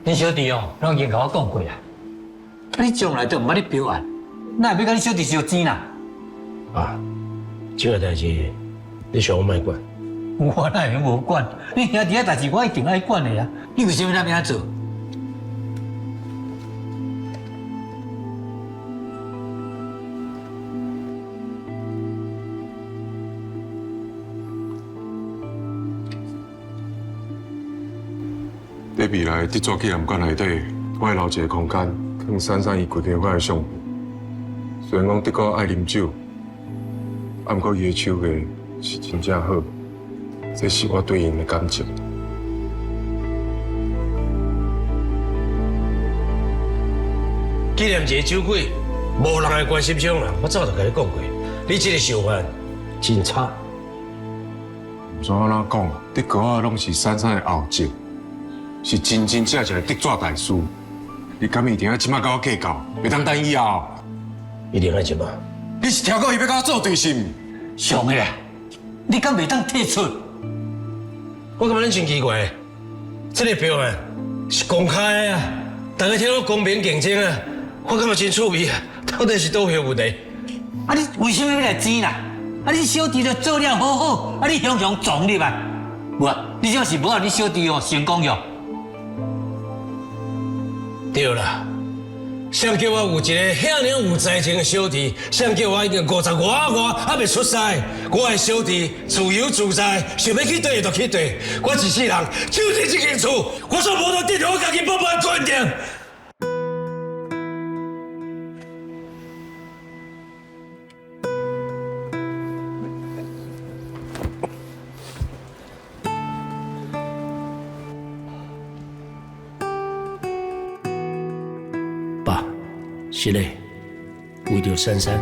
恁小弟哦，拢已经甲我讲过啊，你将来都唔捌你表案，哪会要甲你小弟烧钱啦？爸，这个代志你想我莫管。我哪会无管？你兄弟的代志我一定爱管的啊！你为什么那么做？在未来伫抓起验馆内底，我会留一个空间，放珊珊伊规家我的相簿。虽然讲的确爱啉酒，啊，不过伊的手艺是真正好，这是我对因的感情。纪念一个酒鬼，无人会关心上啦。我早就甲你讲过，你这个想法真差。唔知安怎讲，的确啊，拢是珊珊的后辈。是真真正正的得抓大师，你敢一定要即马甲我计较，袂当等以后。一定爱即马。你是挑到伊要甲我做对心？上个啦，你敢袂当退出？我感觉恁真奇怪，这个表啊是公开的啊，大家听到公平竞争啊，我感觉真趣味啊，到底是倒有问题？啊，你为什么要来争啦？啊，你小弟就做了好好，啊，你雄雄撞你吧？无，你这是无让你小弟哦成功哟。对啦，谁叫我有一个遐尔有才情的小弟，谁叫我已经50外还未出世，我的小弟自由自在，想要去佗就去佗，我一世人就伫这间厝，我所无得得到我家己爸爸的观点。爸，是嘞，为着珊珊，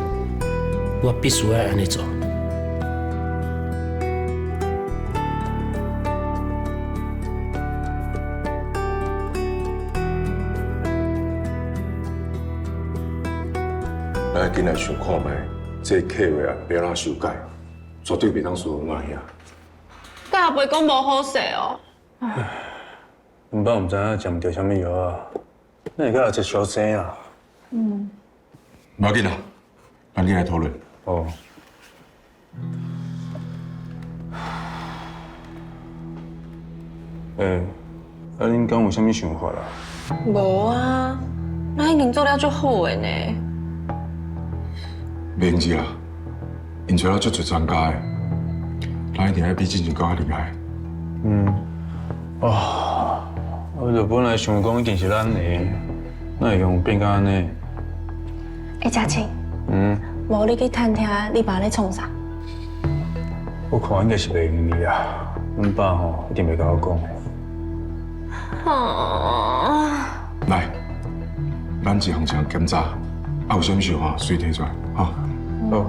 我必须要安尼做。咱紧来想看觅，这客话啊，要怎修改，绝对袂当输我兄。甲阿伯讲无好势哦。阮爸唔知影食唔着啥物药啊，那会甲有一小生啊。不要紧啦，咱紧来讨论。哦。啊恁敢有啥物想法啦？无啊，咱已经做了足好的呢。袂用事啦，因找了足侪专家的，咱一定要比之前更加厉害。我就本来想讲一定是咱的，哪会用变到安尼？嘉庆，无你去探听你爸咧创啥？我看应该是袂用你啊，阮爸吼一定袂甲我讲的。来，咱一项一项检查，啊有啥物想法随提出来，哈。好。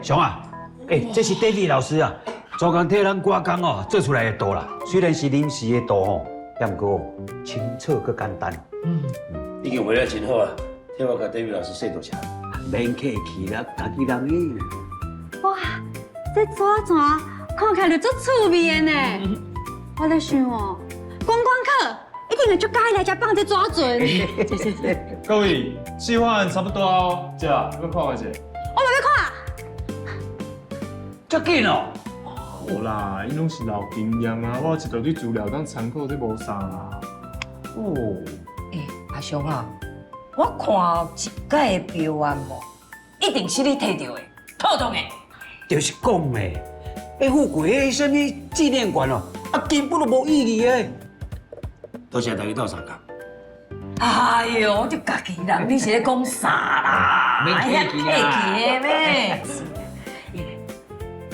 熊啊，这是 David 老师啊，昨天替咱挂工哦做出来的图啦，虽然是临时的图吼，但过清澈佮简单。已经画了真好啊，替我甲 David 老师说多谢。免客气啦，家己人诶。哇，这纸船看起来就足趣味的呢。我在想哦，观光客一定会足介意来遮放这纸船。各位，计划案差不多哦，姐，要不要看下者？我嘛要看。这紧哦。好啦，伊拢是老经验啊，我有一大堆资料当参考，这无啥啦。哦，阿雄啊，我看一届的标案无，一定是你摕到的，妥当的。就是讲诶，富贵迄什么纪念馆哦，根本都无意义诶。多谢大家到参加。哎呦，我就家己人，你是咧讲啥啦？免客气啦客气的咩？